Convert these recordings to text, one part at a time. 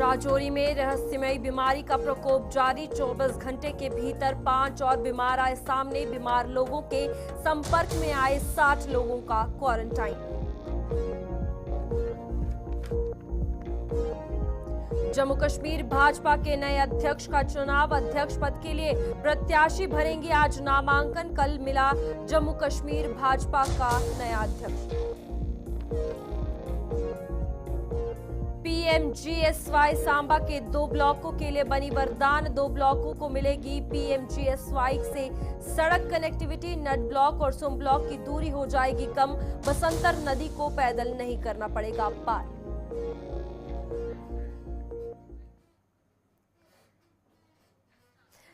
राजौरी में रहस्यमयी बीमारी का प्रकोप जारी। 24 घंटे के भीतर 5 और बीमार आए सामने। बीमार लोगों के संपर्क में आए 60 लोगों का क्वारंटाइन। जम्मू कश्मीर भाजपा के नए अध्यक्ष का चुनाव। अध्यक्ष पद के लिए प्रत्याशी भरेंगे आज नामांकन। कल मिला जम्मू कश्मीर भाजपा का नया अध्यक्ष। पीएमजीएसवाई सांबा के 2 ब्लॉकों के लिए बनी वरदान। 2 ब्लॉकों को मिलेगी पीएमजीएसवाई से सड़क कनेक्टिविटी। नट ब्लॉक और सुम ब्लॉक की दूरी हो जाएगी कम। बसंतर नदी को पैदल नहीं करना पड़ेगा पार।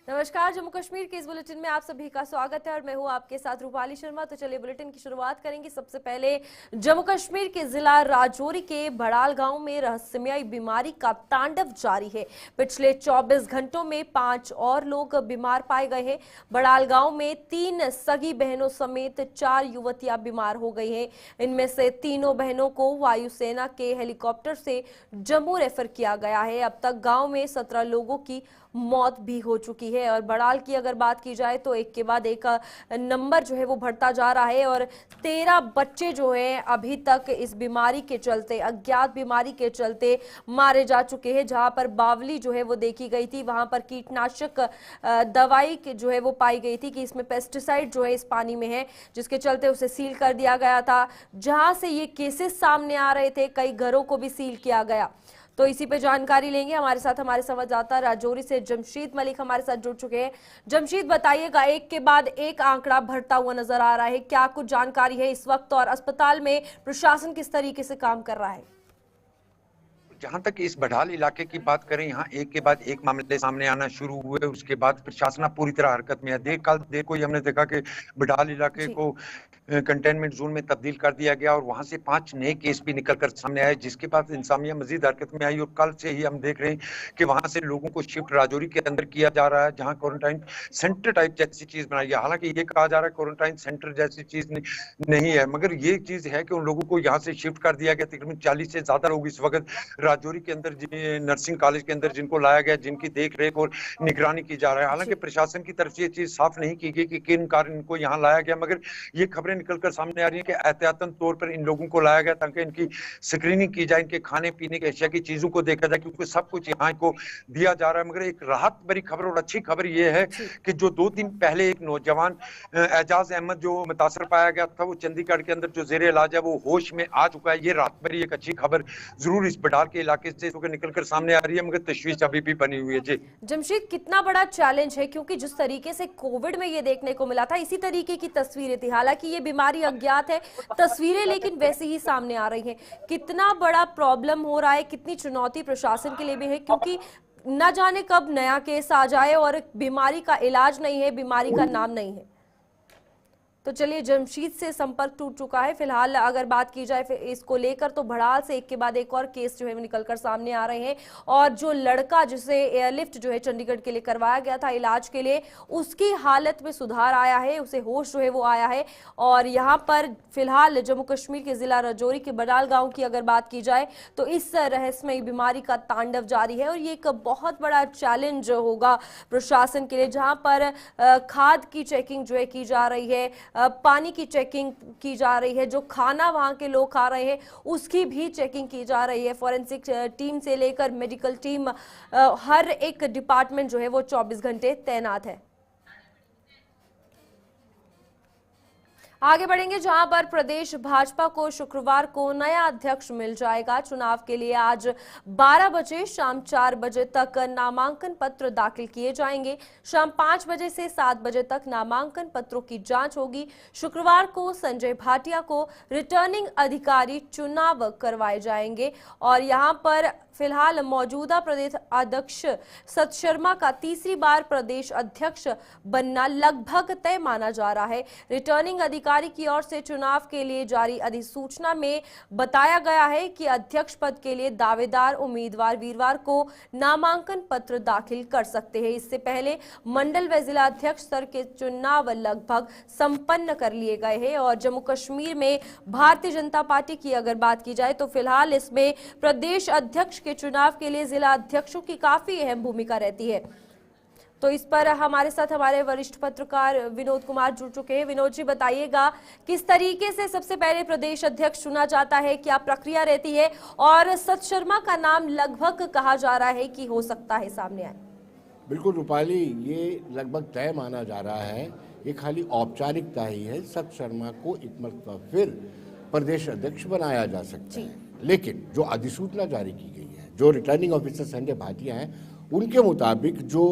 नमस्कार, जम्मू कश्मीर के इस बुलेटिन में आप सभी का स्वागत है और मैं हूं आपके साथ रूपाली शर्मा। तो चलिए बुलेटिन की शुरुआत करेंगे। सबसे पहले जम्मू कश्मीर के जिला राजौरी के बड़ाल गांव में रहस्यमयी बीमारी का तांडव जारी है। पिछले 24 घंटों में 5 और लोग बीमार पाए गए हैं। बड़ाल गांव में 3 सगी बहनों समेत 4 युवतियां बीमार हो गई हैं। इनमें से तीनों बहनों को वायुसेना के हेलीकॉप्टर से जम्मू रेफर किया गया है। अब तक गाँव में 17 लोगों की मौत भी हो चुकी है। और बड़ाल की अगर बात की जाए तो एक के बाद एक नंबर जो है वो बढ़ता जा रहा है और 13 बच्चे जो हैं अभी तक इस बीमारी के चलते, अज्ञात बीमारी के चलते मारे जा चुके हैं। जहां पर बावली जो है वो देखी गई थी, वहां पर कीटनाशक दवाई जो है वो पाई गई थी कि इसमें पेस्टिसाइड जो है इस पानी में है, जिसके चलते उसे सील कर दिया गया था। जहां से ये केसेस सामने आ रहे थे, कई घरों को भी सील किया गया। तो इसी पे जानकारी लेंगे। हमारे साथ हमारे संवाददाता राजौरी से जमशीद मलिक हमारे साथ जुड़ चुके हैं। जमशीद, बताइएगा, एक के बाद एक आंकड़ा बढ़ता हुआ नजर आ रहा है, क्या कुछ जानकारी है इस वक्त और अस्पताल में प्रशासन किस तरीके से काम कर रहा है? जहां तक इस बड़ाल इलाके की बात करें, यहाँ एक के बाद एक मामले सामने आना शुरू हुए। उसके बाद प्रशासन पूरी तरह हरकत में है। देर को ही हमने देखा कि बड़ाल इलाके को कंटेनमेंट जोन में तब्दील कर दिया गया और वहां से 5 नए केस भी निकलकर सामने आए, जिसके बाद इंतजामिया मजीद हरकत में आई। और कल से ही हम देख रहे हैं कि वहां से लोगों को शिफ्ट राजौरी के अंदर किया जा रहा है, जहां क्वारंटाइन सेंटर टाइप जैसी चीज बनाई है। हालांकि ये कहा जा रहा है क्वारंटाइन सेंटर जैसी चीज नहीं है, मगर ये चीज है कि उन लोगों को यहाँ से शिफ्ट कर दिया गया। तकरीबन 40 से ज्यादा लोग इस वक्त राजौरी के अंदर नर्सिंग कॉलेज के अंदर जिनको लाया गया, जिनकी देख रेख और निगरानी की जा रहा है। हालांकि प्रशासन की तरफ से ये चीज साफ नहीं की गई कि किन कारण इनको यहाँ लाया गया, मगर ये खबरें निकलकर सामने आ रही है कि एहतियातन तौर पर इन लोगों को लाया गया ताकि इनकी स्क्रीनिंग की जाए, इनके खाने पीने के अशिया की चीजों को देखा जाए, क्योंकि सब कुछ यहाँ को दिया जा रहा है। मगर एक राहत भरी खबर और अच्छी खबर ये है कि जो 2 दिन पहले एक नौजवान एजाज अहमद जो मुतासर पाया गया था, वो चंडीगढ़ के अंदर जो जेरे इलाज है वो होश में आ चुका है। ये राहत भरी एक अच्छी खबर जरूर इस बड़ाल के इलाके से निकलकर सामने आ रही है, मगर तशवीश अभी भी बनी हुई है। जी जमशीद, कितना बड़ा चैलेंज है, क्योंकि जिस तरीके से कोविड में ये देखने को मिला था इसी तरीके की तस्वीरें थी। हालांकि ये बीमारी अज्ञात है, तस्वीरें लेकिन वैसे ही सामने आ रही हैं। कितना बड़ा प्रॉब्लम हो रहा है, कितनी चुनौती प्रशासन के लिए भी है, क्योंकि न जाने कब नया केस आ जाए और बीमारी का इलाज नहीं है, बीमारी का नाम नहीं है। तो चलिए, जमशीद से संपर्क टूट चुका है। फिलहाल अगर बात की जाए इसको लेकर तो भड़ाल से एक के बाद एक और केस जो है वो निकलकर सामने आ रहे हैं। और जो लड़का जिसे एयरलिफ्ट जो है चंडीगढ़ के लिए करवाया गया था इलाज के लिए, उसकी हालत में सुधार आया है, उसे होश जो है वो आया है। और यहाँ पर फिलहाल जम्मू कश्मीर के जिला राजौरी के बड़ाल गाँव की अगर बात की जाए तो इस रहस्यमयी बीमारी का तांडव जारी है और ये एक बहुत बड़ा चैलेंज होगा प्रशासन के लिए, जहाँ पर खाद की चेकिंग जो है की जा रही है, पानी की चेकिंग की जा रही है, जो खाना वहां के लोग खा रहे हैं उसकी भी चेकिंग की जा रही है। फॉरेंसिक टीम से लेकर मेडिकल टीम, हर एक डिपार्टमेंट जो है वो 24 घंटे तैनात है। आगे बढ़ेंगे, जहां पर प्रदेश भाजपा को शुक्रवार को नया अध्यक्ष मिल जाएगा। चुनाव के लिए आज 12 बजे शाम 4 बजे तक नामांकन पत्र दाखिल किए जाएंगे। शाम 5 बजे से 7 बजे तक नामांकन पत्रों की जांच होगी। शुक्रवार को संजय भाटिया को रिटर्निंग अधिकारी चुनाव करवाए जाएंगे। और यहां पर फिलहाल मौजूदा प्रदेश अध्यक्ष सत शर्मा का तीसरी बार प्रदेश अध्यक्ष बनना लगभग तय माना जा रहा है। रिटर्निंग अधिकारी पदाधिकारी की ओर से चुनाव के लिए जारी अधिसूचना में बताया गया है कि अध्यक्ष पद के लिए दावेदार उम्मीदवार वीरवार को नामांकन पत्र दाखिल कर सकते हैं। इससे पहले मंडल व जिला अध्यक्ष स्तर के चुनाव लगभग संपन्न कर लिए गए हैं और जम्मू कश्मीर में भारतीय जनता पार्टी की अगर बात की जाए तो फिलहाल इसमें प्रदेश अध्यक्ष के चुनाव के लिए जिला अध्यक्षों की काफी अहम भूमिका रहती है। तो इस पर हमारे साथ हमारे वरिष्ठ पत्रकार विनोद कुमार जुड़ चुके हैं। विनोद जी, बताइएगा किस तरीके से सबसे पहले प्रदेश अध्यक्ष चुना जाता है, क्या प्रक्रिया रहती है, और सत शर्मा का नाम लगभग कहा जा रहा है कि हो सकता है सामने आए। बिल्कुल रूपाली, ये लगभग तय माना जा रहा है, ये खाली औपचारिकता ही है। सत शर्मा को एक मरतबा फिर प्रदेश अध्यक्ष बनाया जा सकता है, लेकिन जो अधिसूचना जारी की गई है, जो रिटर्निंग ऑफिसर संजय भाटिया हैं, उनके मुताबिक जो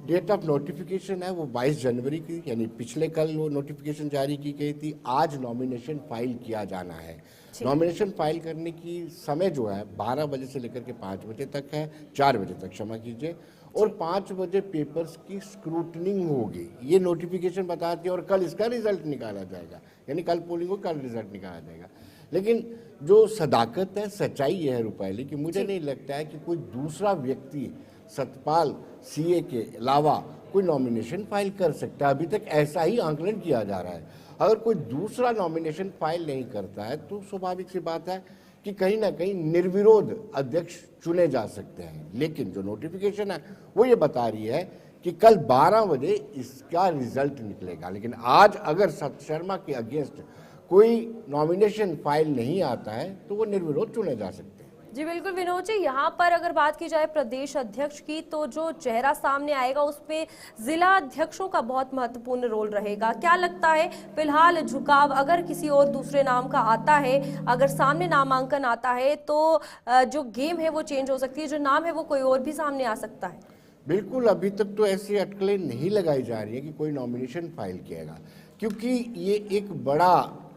डेट ऑफ नोटिफिकेशन है वो 22 जनवरी की, यानी पिछले कल वो नोटिफिकेशन जारी की गई थी। आज नॉमिनेशन फाइल किया जाना है। नॉमिनेशन फाइल करने की समय जो है 12 बजे से लेकर के 5 बजे तक है, 4 बजे तक क्षमा कीजिए, और 5 बजे पेपर्स की स्क्रूटनिंग होगी, ये नोटिफिकेशन बताती है, और कल इसका रिजल्ट निकाला जाएगा, यानी कल पोलिंग को कल रिजल्ट निकाला जाएगा। लेकिन जो सदाकत है, सच्चाई ये है रूपाली कि मुझे नहीं लगता है कि कोई दूसरा व्यक्ति सतपाल सीए के अलावा कोई नॉमिनेशन फाइल कर सकता है। अभी तक ऐसा ही आंकलन किया जा रहा है। अगर कोई दूसरा नॉमिनेशन फाइल नहीं करता है तो स्वाभाविक सी बात है कि कहीं ना कहीं निर्विरोध अध्यक्ष चुने जा सकते हैं। लेकिन जो नोटिफिकेशन है वो ये बता रही है कि कल 12 बजे इसका रिजल्ट निकलेगा। लेकिन आज अगर सत शर्मा के अगेंस्ट कोई नॉमिनेशन फाइल नहीं आता है तो वो निर्विरोध चुने जा सकते हैं। जी बिल्कुल विनोद जी, यहाँ पर अगर बात की जाए प्रदेश अध्यक्ष की तो जो चेहरा सामने आएगा उसमें जिला अध्यक्षों का बहुत महत्वपूर्ण रोल रहेगा। क्या लगता है फिलहाल झुकाव अगर किसी और दूसरे नाम का आता है, अगर सामने नामांकन आता है तो जो गेम है वो चेंज हो सकती है, जो नाम है वो कोई और भी सामने आ सकता है? बिल्कुल, अभी तक तो ऐसी अटकलें नहीं लगाई जा रही है कि कोई नॉमिनेशन फाइल किएगा, क्योंकि ये एक बड़ा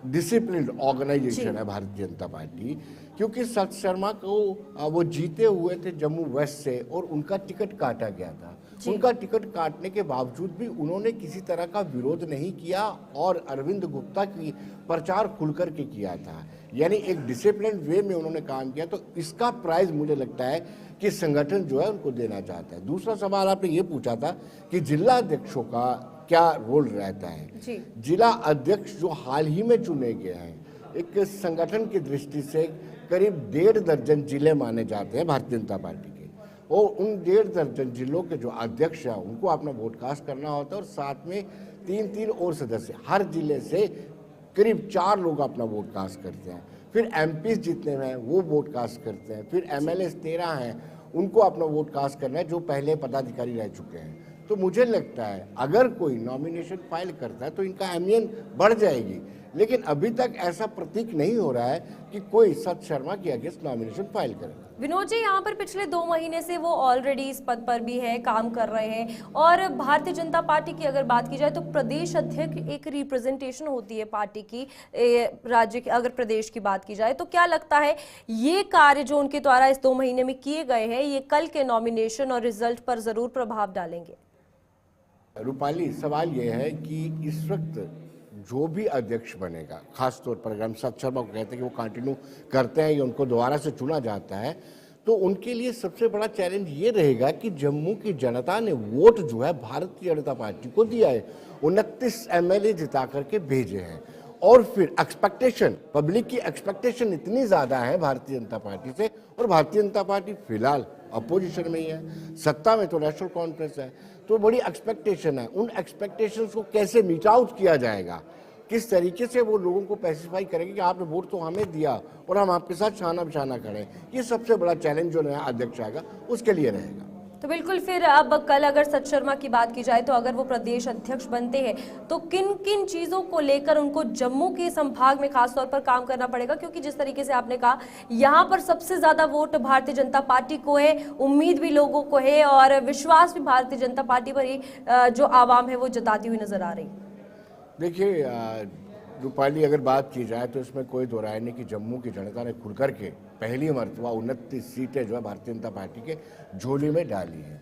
डिसिप्लिन ऑर्गेनाइजेशन है भारतीय जनता पार्टी। क्योंकि सत शर्मा को वो जीते हुए थे जम्मू वेस्ट से और उनका टिकट काटा गया था। उनका टिकट काटने के बावजूद भी उन्होंने किसी तरह का विरोध नहीं किया और अरविंद गुप्ता की प्रचार खुल करके किया था, यानी एक डिसिप्लिन वे में उन्होंने काम किया। तो इसका प्राइज मुझे लगता है कि संगठन जो है उनको देना चाहता है। दूसरा सवाल आपने ये पूछा था कि जिला अध्यक्षों का क्या रोल रहता है। जिला अध्यक्ष जो हाल ही में चुने गए हैं, एक संगठन की दृष्टि से करीब 1.5 दर्जन जिले माने जाते हैं भारतीय जनता पार्टी के, और उन 1.5 दर्जन जिलों के जो अध्यक्ष हैं उनको अपना वोट कास्ट करना होता है, और साथ में 3-3 और सदस्य, हर जिले से करीब 4 लोग अपना वोट कास्ट करते हैं। फिर एमपी जितने हैं वो वोट कास्ट करते हैं, फिर एमएलए 13 हैं, उनको अपना वोट कास्ट करना है जो पहले पदाधिकारी रह चुके हैं। तो मुझे लगता है अगर कोई नॉमिनेशन फाइल करता है तो इनका अहमियत बढ़ जाएगी, लेकिन अभी तक ऐसा प्रतीक नहीं हो रहा है कि कोई सत शर्मा के अगेंस्ट नॉमिनेशन फाइल करे। विनोद जी, यहाँ पर पिछले 2 महीने से वो ऑलरेडी इस पद पर भी है, काम कर रहे हैं, और भारतीय जनता पार्टी की अगर बात की जाए तो प्रदेश अध्यक्ष एक रिप्रेजेंटेशन होती है पार्टी की राज्य की, अगर प्रदेश की बात की जाए तो क्या लगता है ये कार्य जो उनके द्वारा इस 2 महीने में किए गए हैं ये कल के नॉमिनेशन और रिजल्ट पर जरूर प्रभाव डालेंगे? रूपाली, सवाल यह है कि इस वक्त जो भी अध्यक्ष बनेगा, खासतौर पर अगर हम सत शर्मा को कहते हैं कि वो कंटिन्यू करते हैं या उनको दोबारा से चुना जाता है, तो उनके लिए सबसे बड़ा चैलेंज ये रहेगा कि जम्मू की जनता ने वोट जो है भारतीय जनता पार्टी को दिया है, 29 एमएलए जिता करके भेजे हैं, और फिर एक्सपेक्टेशन, पब्लिक की एक्सपेक्टेशन इतनी ज़्यादा है भारतीय जनता पार्टी से, और भारतीय जनता पार्टी फिलहाल अपोजिशन में ही है, सत्ता में तो नेशनल कॉन्फ्रेंस है, तो बड़ी एक्सपेक्टेशन है। उन एक्सपेक्टेशंस को कैसे मीट आउट किया जाएगा, किस तरीके से वो लोगों को पैसिफाई करेंगे कि आपने वोट तो हमें दिया और हम आपके साथ शाना बिशाना करें, ये सबसे बड़ा चैलेंज जो नया अध्यक्ष आएगा उसके लिए रहेगा। तो बिल्कुल, फिर अब कल अगर सत शर्मा की बात की जाए तो अगर वो प्रदेश अध्यक्ष बनते हैं तो किन किन चीज़ों को लेकर उनको जम्मू के संभाग में खासतौर पर काम करना पड़ेगा? क्योंकि जिस तरीके से आपने कहा यहाँ पर सबसे ज़्यादा वोट भारतीय जनता पार्टी को है, उम्मीद भी लोगों को है और विश्वास भी भारतीय जनता पार्टी पर ही जो आवाम है वो जताती हुई नजर आ रही। देखिए रूपाली, अगर बात की जाए तो इसमें कोई दो राय नहीं कि जम्मू की जनता ने खुल करके पहली मरतबा 29 सीटें जो है भारतीय जनता पार्टी के झोली में डाली हैं,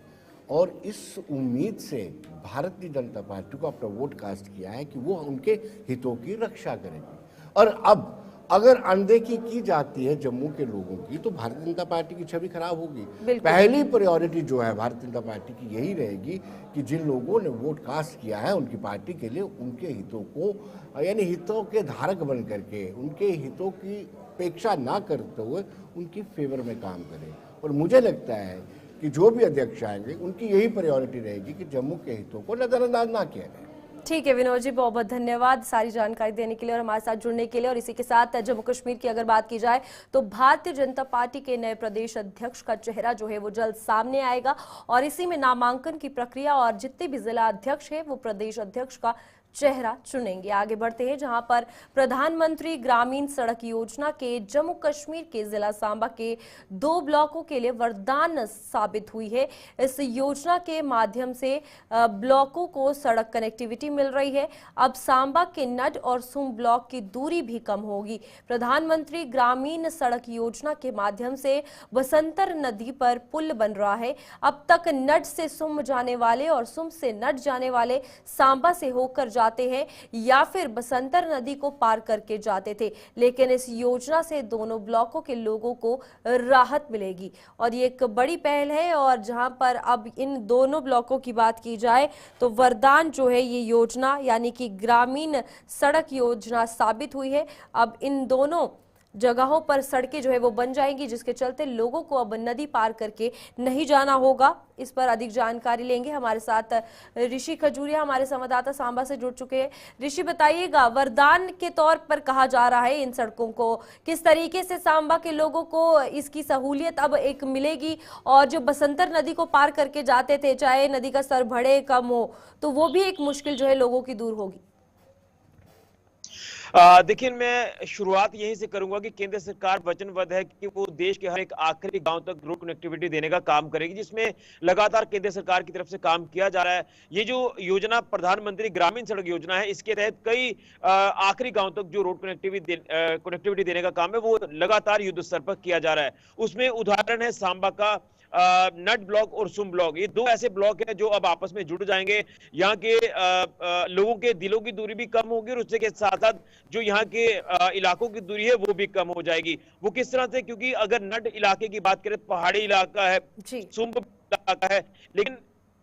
और इस उम्मीद से भारतीय जनता पार्टी को अपना वोट कास्ट किया है कि वो उनके हितों की रक्षा करेगी। और अब अगर अनदेखी की जाती है जम्मू के लोगों की तो भारतीय जनता पार्टी की छवि खराब होगी। पहली प्रायोरिटी जो है भारतीय जनता पार्टी की यही रहेगी कि जिन लोगों ने वोट कास्ट किया है उनकी पार्टी के लिए, उनके हितों को यानी हितों के धारक बन करके उनके हितों की अपेक्षा ना करते हुए उनकी फेवर में काम करें। और मुझे लगता है कि जो भी अध्यक्ष आएंगे उनकी यही प्रायोरिटी रहेगी कि जम्मू के हितों को नजरअंदाज ना किया जाए। ठीक है विनोद जी, बहुत बहुत धन्यवाद सारी जानकारी देने के लिए और हमारे साथ जुड़ने के लिए। और इसी के साथ जम्मू कश्मीर की अगर बात की जाए तो भारतीय जनता पार्टी के नए प्रदेश अध्यक्ष का चेहरा जो है वो जल्द सामने आएगा और इसी में नामांकन की प्रक्रिया और जितने भी जिला अध्यक्ष है वो प्रदेश अध्यक्ष का चेहरा चुनेंगे। आगे बढ़ते हैं जहां पर प्रधानमंत्री ग्रामीण सड़क योजना के जम्मू कश्मीर के जिला सांबा के 2 ब्लॉकों के लिए वरदान साबित हुई है। इस योजना के माध्यम से ब्लॉकों को सड़क कनेक्टिविटी मिल रही है। अब सांबा के नड और सुम ब्लॉक की दूरी भी कम होगी। प्रधानमंत्री ग्रामीण सड़क योजना के माध्यम से बसंतर नदी पर पुल बन रहा है। अब तक नड से सुम जाने वाले और सुम से नड जाने वाले सांबा से होकर जाते हैं या फिर बसंतर नदी को पार करके जाते थे, लेकिन इस योजना से दोनों ब्लॉकों के लोगों को राहत मिलेगी और ये एक बड़ी पहल है। और जहां पर अब इन दोनों ब्लॉकों की बात की जाए तो वरदान जो है ये योजना यानी कि ग्रामीण सड़क योजना साबित हुई है। अब इन दोनों जगहों पर सड़कें जो है वो बन जाएंगी जिसके चलते लोगों को अब नदी पार करके नहीं जाना होगा। इस पर अधिक जानकारी लेंगे, हमारे साथ ऋषि खजूरिया हमारे संवाददाता सांबा से जुड़ चुके हैं। ऋषि बताइएगा, वरदान के तौर पर कहा जा रहा है इन सड़कों को, किस तरीके से सांबा के लोगों को इसकी सहूलियत अब एक मिलेगी और जो बसंतर नदी को पार करके जाते थे, चाहे नदी का स्तर बढ़े कम हो, तो वो भी एक मुश्किल जो है लोगों की दूर होगी। देखिए, मैं शुरुआत यहीं से करूंगा कि केंद्र सरकार वचनबद्ध है कि वो देश के हर एक आखिरी गांव तक रोड कनेक्टिविटी देने का काम करेगी, जिसमें लगातार केंद्र सरकार की तरफ से काम किया जा रहा है। ये जो योजना प्रधानमंत्री ग्रामीण सड़क योजना है, इसके तहत कई आखिरी गांव तक जो रोड कनेक्टिविटी देने का काम है वो लगातार युद्ध स्तर पर किया जा रहा है। उसमें उदाहरण है सांबा का नट ब्लॉक और सुम ब्लॉक। ये 2 ऐसे ब्लॉक हैं जो अब आपस में जुड़ जाएंगे। यहाँ के लोगों के दिलों की दूरी भी कम होगी और उसके साथ साथ जो यहाँ के इलाकों की दूरी है वो भी कम हो जाएगी। वो किस तरह से, क्योंकि अगर नट इलाके की बात करें तो पहाड़ी इलाका है, सुम इलाका है, लेकिन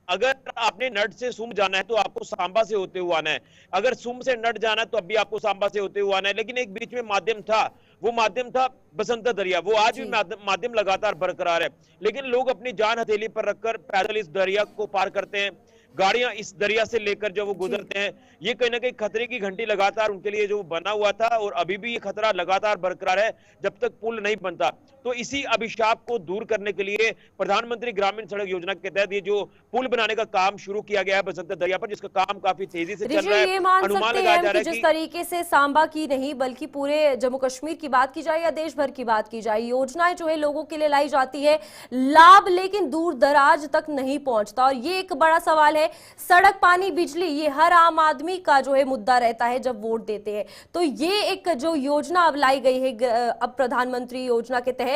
अगर आपने नट से सुम जाना है तो आपको सांबा से होते हुए आना है। अगर सुम से नट जाना है तो अब भी आपको सांबा से होते हुए आना है। लेकिन एक बीच में माध्यम था, वो माध्यम था बसंतर दरिया। वो आज भी माध्यम लगातार बरकरार है, लेकिन लोग अपनी जान हथेली पर रखकर पैदल इस दरिया को पार करते हैं। गाड़ियां इस दरिया से लेकर जब वो गुजरते हैं, ये कहीं ना कहीं खतरे की घंटी लगातार उनके लिए जो बना हुआ था और अभी भी ये खतरा लगातार बरकरार है जब तक पुल नहीं बनता। तो इसी अभिशाप को दूर करने के लिए प्रधानमंत्री ग्रामीण सड़क योजना के तहत ये जो पुल बनाने का काम शुरू किया गया है बसंतर दरिया पर, जिसका काम काफी तेजी से चल रहा है। अनुमान लगाया जा रहा है कि जिस तरीके से सांबा की नहीं बल्कि पूरे जम्मू कश्मीर की बात की जाए या देश भर की बात की जाए, योजनाएं जो है लोगों के लिए लाई जाती है, लाभ लेकिन दूर दराज तक नहीं पहुंचता। और ये एक बड़ा सवाल है। सड़क, पानी, बिजली, ये हर आम आदमी का जो है मुद्दा रहता है जब वोट देते हैं। तो ये एक जो योजना अब लाई गई है अब प्रधानमंत्री योजना के तहत,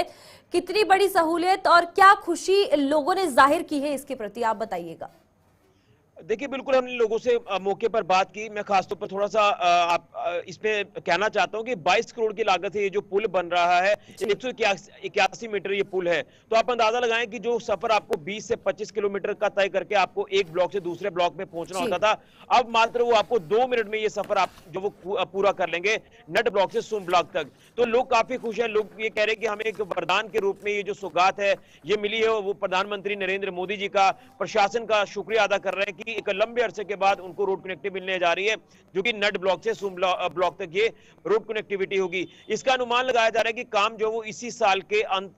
कितनी बड़ी सहूलियत और क्या खुशी लोगों ने जाहिर की है इसके प्रति, आप बताइएगा। देखिए, बिल्कुल हमने लोगों से मौके पर बात की। मैं खासतौर पर थोड़ा सा इस पे कहना चाहता हूं कि 22 करोड़ की लागत से ये जो पुल बन रहा है, 181 मीटर ये पुल है। तो आप अंदाजा लगाएं कि जो सफर आपको 20 से 25 किलोमीटर का तय करके आपको एक ब्लॉक से दूसरे ब्लॉक में पहुंचना होता था, अब मात्र वो आपको 2 मिनट में ये सफर आप जो वो पूरा कर लेंगे नट ब्लॉक से सुम ब्लॉक तक। तो लोग काफी खुश हैं। लोग ये कह रहे हैं कि हमें एक वरदान के रूप में ये जो सौगात है ये मिली है। वो प्रधानमंत्री नरेंद्र मोदी जी का, प्रशासन का शुक्रिया अदा कर रहे हैं कि एक लंबे अरसे के बाद उनको रोड कनेक्टिविटी मिलने जा रही है, जो कि नट ब्लॉक से सुम ब्लॉक तक ये रोड कनेक्टिविटी होगी। इसका अनुमान लगाया जा रहा है कि काम जो वो इसी साल के अंत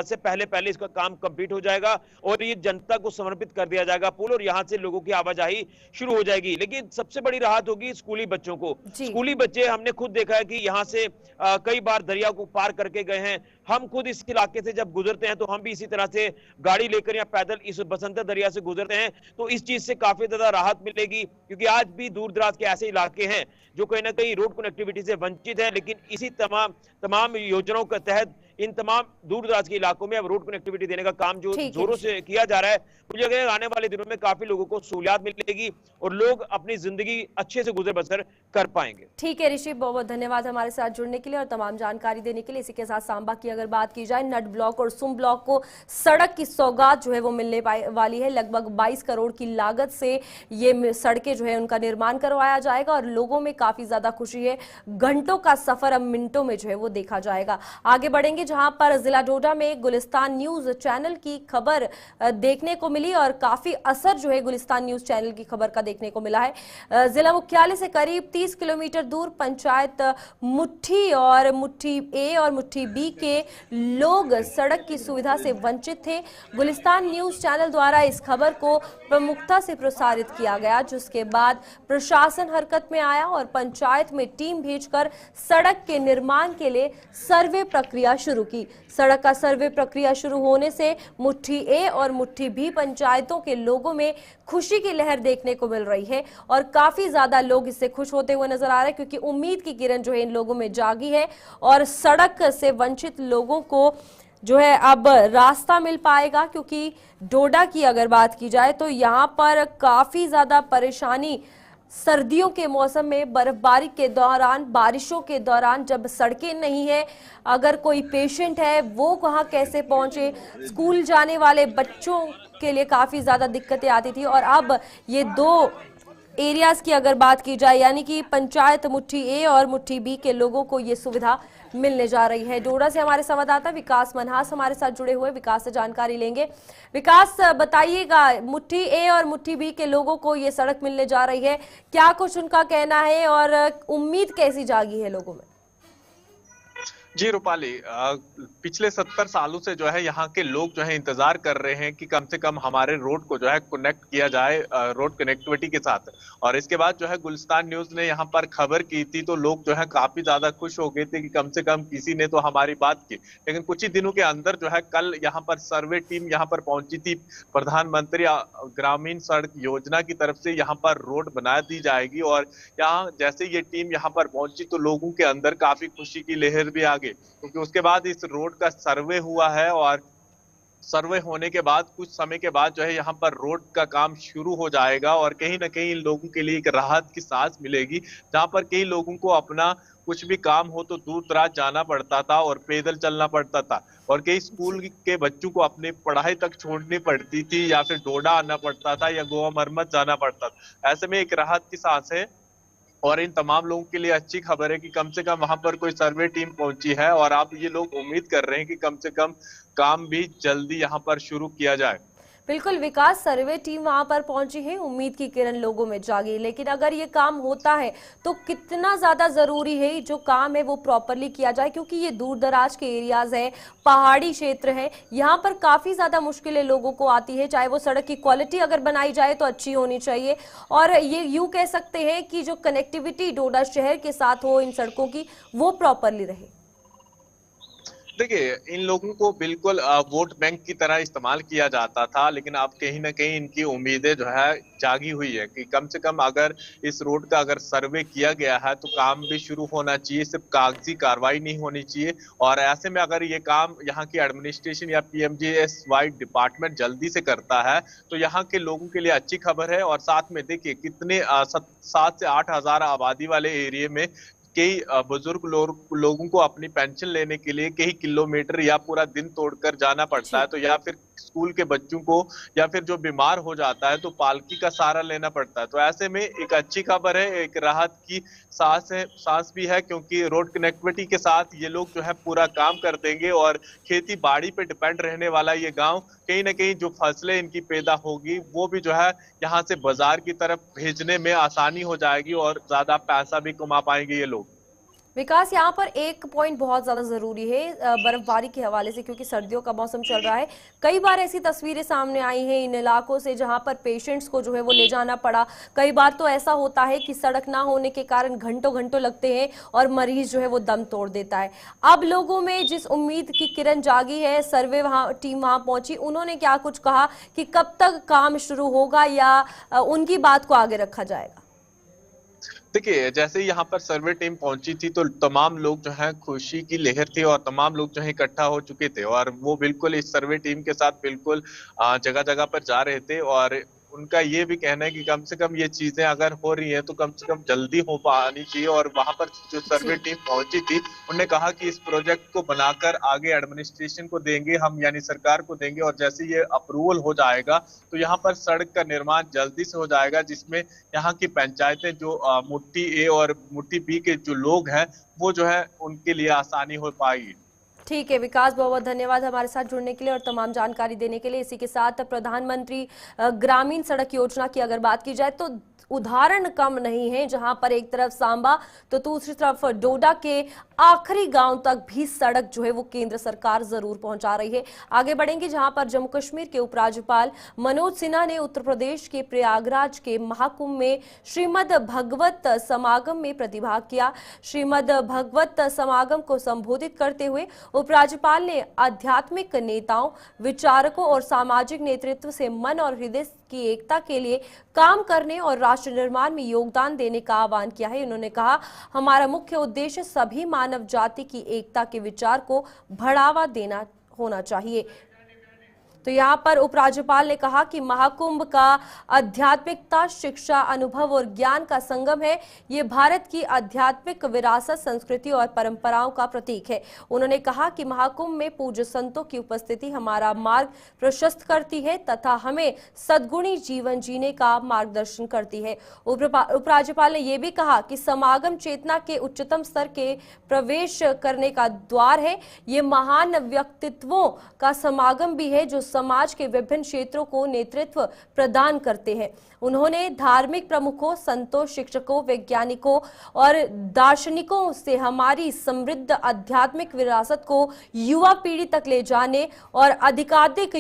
से पहले इसका काम कंप्लीट हो जाएगा और ये जनता को समर्पित कर दिया जाएगा पुल, और यहां से लोगों की आवाजाही शुरू हो जाएगी। लेकिन सबसे बड़ी राहत होगी स्कूली बच्चों को। स्कूली बच्चे, हमने खुद देखा है कि यहाँ से कई बार दरिया को पार करके गए हैं। हम खुद इस इलाके से जब गुजरते हैं तो हम भी इसी तरह से गाड़ी लेकर या पैदल इस बसंतर दरिया से गुजरते हैं, तो इस चीज से काफी ज्यादा राहत मिलेगी। क्योंकि आज भी दूर दराज के ऐसे इलाके हैं जो कहीं ना कहीं रोड कनेक्टिविटी से वंचित है, लेकिन इसी तमाम योजनाओं के तहत इन तमाम दूर दराज के इलाकों में अब रोड कनेक्टिविटी देने का काम जो जोरों से किया जा रहा है, मुझे लगता है आने वाले दिनों में काफी लोगों को सहूलियत मिलेगी और लोग अपनी जिंदगी अच्छे से गुजर बसर कर पाएंगे। ठीक है ऋषि, बहुत बहुत धन्यवाद हमारे साथ जुड़ने के लिए और तमाम जानकारी देने के लिए। इसी के साथ सांबा की अगर बात की जाए, नट ब्लॉक और सुम ब्लॉक को सड़क की सौगात जो है वो मिलने वाली है। लगभग 22 करोड़ की लागत से ये सड़कें जो है उनका निर्माण करवाया जाएगा और लोगों में काफी ज्यादा खुशी है। घंटों का सफर अब मिनटों में जो है वो देखा जाएगा। आगे बढ़ेंगे जहां पर जिला डोडा में गुलिस्तान न्यूज चैनल की खबर देखने को मिली और काफी असर जो है गुलिस्तान न्यूज चैनल की खबर का देखने को मिला है। जिला मुख्यालय से करीब 30 किलोमीटर दूर पंचायत मुट्ठी और मुट्ठी ए और मुट्ठी बी के लोग सड़क की सुविधा से वंचित थे। गुलिस्तान न्यूज चैनल द्वारा इस खबर को प्रमुखता से प्रसारित किया गया, जिसके बाद प्रशासन हरकत में आया और पंचायत में टीम भेजकर सड़क के निर्माण के लिए सर्वे प्रक्रिया शुरू की। सड़क का सर्वे प्रक्रिया शुरू होने से मुट्ठी ए और मुट्ठी बी पंचायतों के लोगों में खुशी की लहर देखने को मिल रही है और काफी ज्यादा लोग इससे खुश होते हुए नजर आ रहे हैं, क्योंकि उम्मीद की किरण जो है इन लोगों में जागी है और सड़क से वंचित लोगों को जो है अब रास्ता मिल पाएगा। क्योंकि डोडा की अगर बात की जाए तो यहाँ पर काफी ज्यादा परेशानी सर्दियों के मौसम में, बर्फबारी के दौरान, बारिशों के दौरान जब सड़कें नहीं है, अगर कोई पेशेंट है वो वहाँ कैसे पहुंचे, स्कूल जाने वाले बच्चों के लिए काफी ज्यादा दिक्कतें आती थी। और अब ये दो एरियाज की अगर बात की जाए, यानी कि पंचायत मुट्ठी ए और मुट्ठी बी के लोगों को ये सुविधा मिलने जा रही है। डोडा से हमारे संवाददाता विकास मनहास हमारे साथ जुड़े हुए, विकास से जानकारी लेंगे। विकास, बताइएगा, मुट्ठी ए और मुट्ठी बी के लोगों को ये सड़क मिलने जा रही है, क्या कुछ उनका कहना है और उम्मीद कैसी जागी है लोगों में? जी रूपाली, पिछले 70 सालों से जो है यहाँ के लोग जो है इंतजार कर रहे हैं कि कम से कम हमारे रोड को जो है कनेक्ट किया जाए रोड कनेक्टिविटी के साथ। और इसके बाद जो है गुलिस्तान न्यूज ने यहाँ पर खबर की थी तो लोग जो है काफी ज्यादा खुश हो गए थे कि कम से कम किसी ने तो हमारी बात की। लेकिन कुछ ही दिनों के अंदर जो है कल यहाँ पर सर्वे टीम यहाँ पर पहुंची थी। प्रधानमंत्री ग्रामीण सड़क योजना की तरफ से यहाँ पर रोड बना दी जाएगी और यहाँ जैसे ये टीम यहाँ पर पहुंची तो लोगों के अंदर काफी खुशी की लहर भी आ गई, क्योंकि उसके बाद इस रोड का सर्वे हुआ है और सर्वे होने के बाद कुछ समय के बाद जो है यहाँ पर रोड का काम शुरू हो जाएगा और कहीं ना कहीं इन लोगों के लिए एक राहत की सांस मिलेगी। जहाँ पर कई लोगों को अपना कुछ भी काम हो तो दूर दराज जाना पड़ता था और पैदल चलना पड़ता था और कई स्कूल के बच्चों को अपनी पढ़ाई तक छोड़नी पड़ती थी या फिर डोडा आना पड़ता था या गोवा मरमत जाना पड़ता था। ऐसे में एक राहत की सांस है और इन तमाम लोगों के लिए अच्छी खबर है कि कम से कम वहां पर कोई सर्वे टीम पहुंची है और अब ये लोग उम्मीद कर रहे हैं कि कम से कम काम भी जल्दी यहां पर शुरू किया जाए। बिल्कुल विकास, सर्वे टीम वहां पर पहुंची है, उम्मीद की किरण लोगों में जागी। लेकिन अगर ये काम होता है तो कितना ज्यादा जरूरी है जो काम है वो प्रॉपरली किया जाए, क्योंकि ये दूर दराज के एरियाज है, पहाड़ी क्षेत्र है, यहाँ पर काफी ज्यादा मुश्किलें लोगों को आती है। चाहे वो सड़क की क्वालिटी अगर बनाई जाए तो अच्छी होनी चाहिए और ये यूं कह सकते हैं कि जो कनेक्टिविटी डोडा शहर के साथ हो इन सड़कों की वो प्रॉपरली रहे। देखिए, इन लोगों को बिल्कुल वोट बैंक की तरह इस्तेमाल किया जाता था, लेकिन अब कहीं ना कहीं इनकी उम्मीदें जो है जागी हुई है कि कम से कम अगर इस रोड का अगर सर्वे किया गया है तो काम भी शुरू होना चाहिए, सिर्फ कागजी कार्रवाई नहीं होनी चाहिए। और ऐसे में अगर ये काम यहाँ की एडमिनिस्ट्रेशन या PMGSY डिपार्टमेंट जल्दी से करता है तो यहाँ के लोगों के लिए अच्छी खबर है। और साथ में देखिए कितने 7 से 8 हजार आबादी वाले एरिया में कई बुजुर्ग लोगों को अपनी पेंशन लेने के लिए कई किलोमीटर या पूरा दिन तोड़कर जाना पड़ता है, तो या फिर स्कूल के बच्चों को या फिर जो बीमार हो जाता है तो पालकी का सहारा लेना पड़ता है। तो ऐसे में एक अच्छी खबर है, एक राहत की सांस भी है, क्योंकि रोड कनेक्टिविटी के साथ ये लोग जो है पूरा काम कर देंगे और खेती बाड़ी पे डिपेंड रहने वाला ये गांव कहीं ना कहीं जो फसलें इनकी पैदा होगी वो भी जो है यहाँ से बाजार की तरफ भेजने में आसानी हो जाएगी और ज्यादा पैसा भी कमा पाएंगे ये लोग। विकास, यहाँ पर एक पॉइंट बहुत ज्यादा जरूरी है बर्फबारी के हवाले से, क्योंकि सर्दियों का मौसम चल रहा है। कई बार ऐसी तस्वीरें सामने आई हैं इन इलाकों से जहाँ पर पेशेंट्स को जो है वो ले जाना पड़ा। कई बार तो ऐसा होता है कि सड़क ना होने के कारण घंटों घंटों लगते हैं और मरीज जो है वो दम तोड़ देता है। अब लोगों में जिस उम्मीद की किरण जागी है, सर्वे टीम वहाँ पहुंची, उन्होंने क्या कुछ कहा कि कब तक काम शुरू होगा या उनकी बात को आगे रखा जाएगा? देखिए, जैसे ही यहाँ पर सर्वे टीम पहुंची थी तो तमाम लोग जो है खुशी की लहर थी और तमाम लोग जो है इकट्ठा हो चुके थे और वो बिल्कुल इस सर्वे टीम के साथ बिल्कुल जगह जगग पर जा रहे थे और उनका ये भी कहना है कि कम से कम ये चीजें अगर हो रही है तो कम से कम जल्दी हो पानी चाहिए। और वहां पर जो सर्वे जी टीम पहुंची थी उन्होंने कहा कि इस प्रोजेक्ट को बनाकर आगे एडमिनिस्ट्रेशन को देंगे हम, यानी सरकार को देंगे, और जैसे ये अप्रूवल हो जाएगा तो यहाँ पर सड़क का निर्माण जल्दी से हो जाएगा, जिसमें यहाँ की पंचायतें जो मुट्ठी ए और मुट्ठी बी के जो लोग हैं वो जो है उनके लिए आसानी हो पाएगी। ठीक है विकास, बहुत बहुत धन्यवाद हमारे साथ जुड़ने के लिए और तमाम जानकारी देने के लिए। इसी के साथ प्रधानमंत्री ग्रामीण सड़क योजना की अगर बात की जाए तो उदाहरण कम नहीं है, जहां पर एक तरफ सांबा तो दूसरी तरफ डोडा के आखिरी गांव तक भी सड़क जो है वो केंद्र सरकार जरूर पहुंचा रही है। आगे बढ़ेंगे जहां पर जम्मू कश्मीर के उपराज्यपाल मनोज सिन्हा ने उत्तर प्रदेश के प्रयागराज के महाकुंभ में श्रीमद भगवत समागम में प्रतिभाग किया। श्रीमद भगवत समागम को संबोधित करते हुए उपराज्यपाल ने आध्यात्मिक नेताओं, विचारकों और सामाजिक नेतृत्व से मन और हृदय की एकता के लिए काम करने और राष्ट्र निर्माण में योगदान देने का आह्वान किया है। उन्होंने कहा, हमारा मुख्य उद्देश्य सभी मानव जाति की एकता के विचार को बढ़ावा देना होना चाहिए। तो यहाँ पर उपराज्यपाल ने कहा कि महाकुंभ का आध्यात्मिकता, शिक्षा, अनुभव और ज्ञान का संगम है। ये भारत की आध्यात्मिक विरासत, संस्कृति और परंपराओं का प्रतीक है। उन्होंने कहा कि महाकुंभ में पूज्य संतों की उपस्थिति हमारा मार्ग प्रशस्त करती है तथा हमें सद्गुणी जीवन जीने का मार्गदर्शन करती है। उपराज्यपाल ने यह भी कहा कि समागम चेतना के उच्चतम स्तर के प्रवेश करने का द्वार है। ये महान व्यक्तित्वों का समागम भी है जो समाज के विभिन्न क्षेत्रों को नेतृत्व प्रदान करते हैं। उन्होंने धार्मिक प्रमुखों, संतों, शिक्षकों, वैज्ञानिकों और दार्शनिकों से हमारी समृद्ध आध्यात्मिक विरासत को युवा पीढ़ी तक ले जाने और अधिकाधिक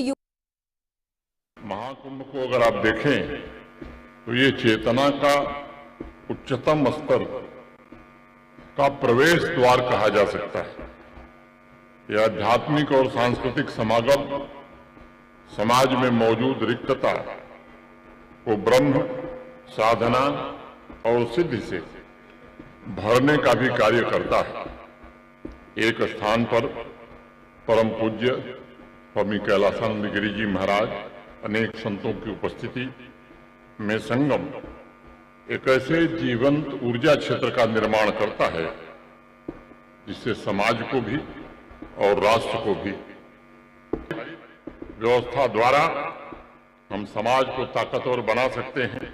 महाकुंभ को अगर आप देखें तो ये चेतना का उच्चतम स्तर का प्रवेश द्वार कहा जा सकता है। यह आध्यात्मिक और सांस्कृतिक समागम समाज में मौजूद रिक्तता को ब्रह्म, साधना और सिद्धि से भरने का भी कार्य करता है। एक स्थान पर परम पूज्य स्वामी कैलासानंद गिरि जी महाराज अनेक संतों की उपस्थिति में संगम एक ऐसे जीवंत ऊर्जा क्षेत्र का निर्माण करता है जिससे समाज को भी और राष्ट्र को भी व्यवस्था द्वारा हम समाज को ताकतवर बना सकते हैं,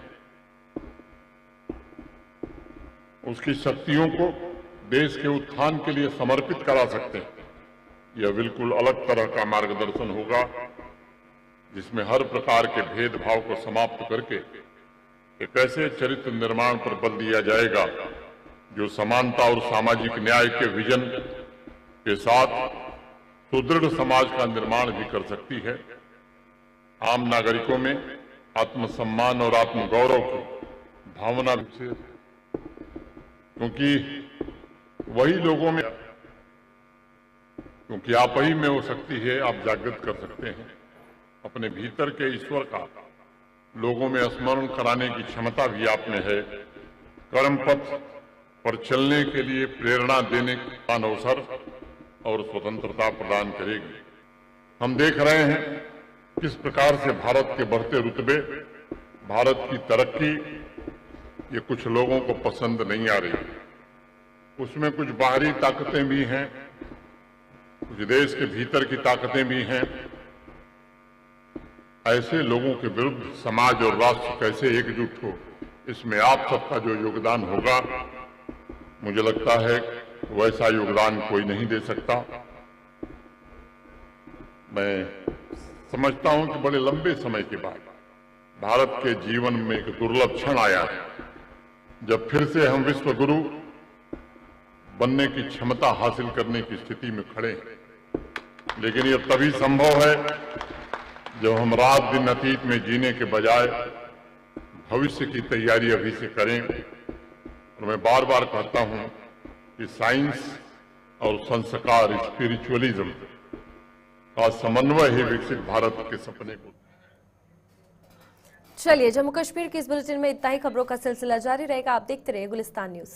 उसकी शक्तियों को देश के उत्थान के लिए समर्पित करा सकते हैं। यह बिल्कुल अलग तरह का मार्गदर्शन होगा जिसमें हर प्रकार के भेदभाव को समाप्त करके एक ऐसे चरित्र निर्माण पर बल दिया जाएगा जो समानता और सामाजिक न्याय के विजन के साथ सुदृढ़ समाज का निर्माण भी कर सकती है। आम नागरिकों में आत्मसम्मान और आत्मगौरव की भावना से, क्योंकि वही लोगों में, क्योंकि आप ही में वो शक्ति है, आप जागृत कर सकते हैं। अपने भीतर के ईश्वर का लोगों में स्मरण कराने की क्षमता भी आप में है। कर्म पथ पर चलने के लिए प्रेरणा देने का अवसर और स्वतंत्रता प्रदान करेगी। हम देख रहे हैं किस प्रकार से भारत के बढ़ते रुतबे, भारत की तरक्की, ये कुछ लोगों को पसंद नहीं आ रही। उसमें कुछ बाहरी ताकतें भी हैं, कुछ देश के भीतर की ताकतें भी हैं। ऐसे लोगों के विरुद्ध समाज और राष्ट्र कैसे एकजुट हो, इसमें आप सबका जो योगदान होगा, मुझे लगता है वैसा योगदान कोई नहीं दे सकता। मैं समझता हूं कि बड़े लंबे समय के बाद भारत के जीवन में एक दुर्लभ क्षण आया है जब फिर से हम विश्व गुरु बनने की क्षमता हासिल करने की स्थिति में खड़े हैं। लेकिन यह तभी संभव है जब हम रात दिन अतीत में जीने के बजाय भविष्य की तैयारी अभी से करें। और मैं बार बार कहता हूं कि साइंस और संस्कार, स्पिरिचुअलिज्म का समन्वय ही विकसित भारत के सपने को। चलिए, जम्मू कश्मीर के इस बुलेटिन में इतना ही। खबरों का सिलसिला जारी रहेगा। आप देखते रहिए गुलिस्तान न्यूज।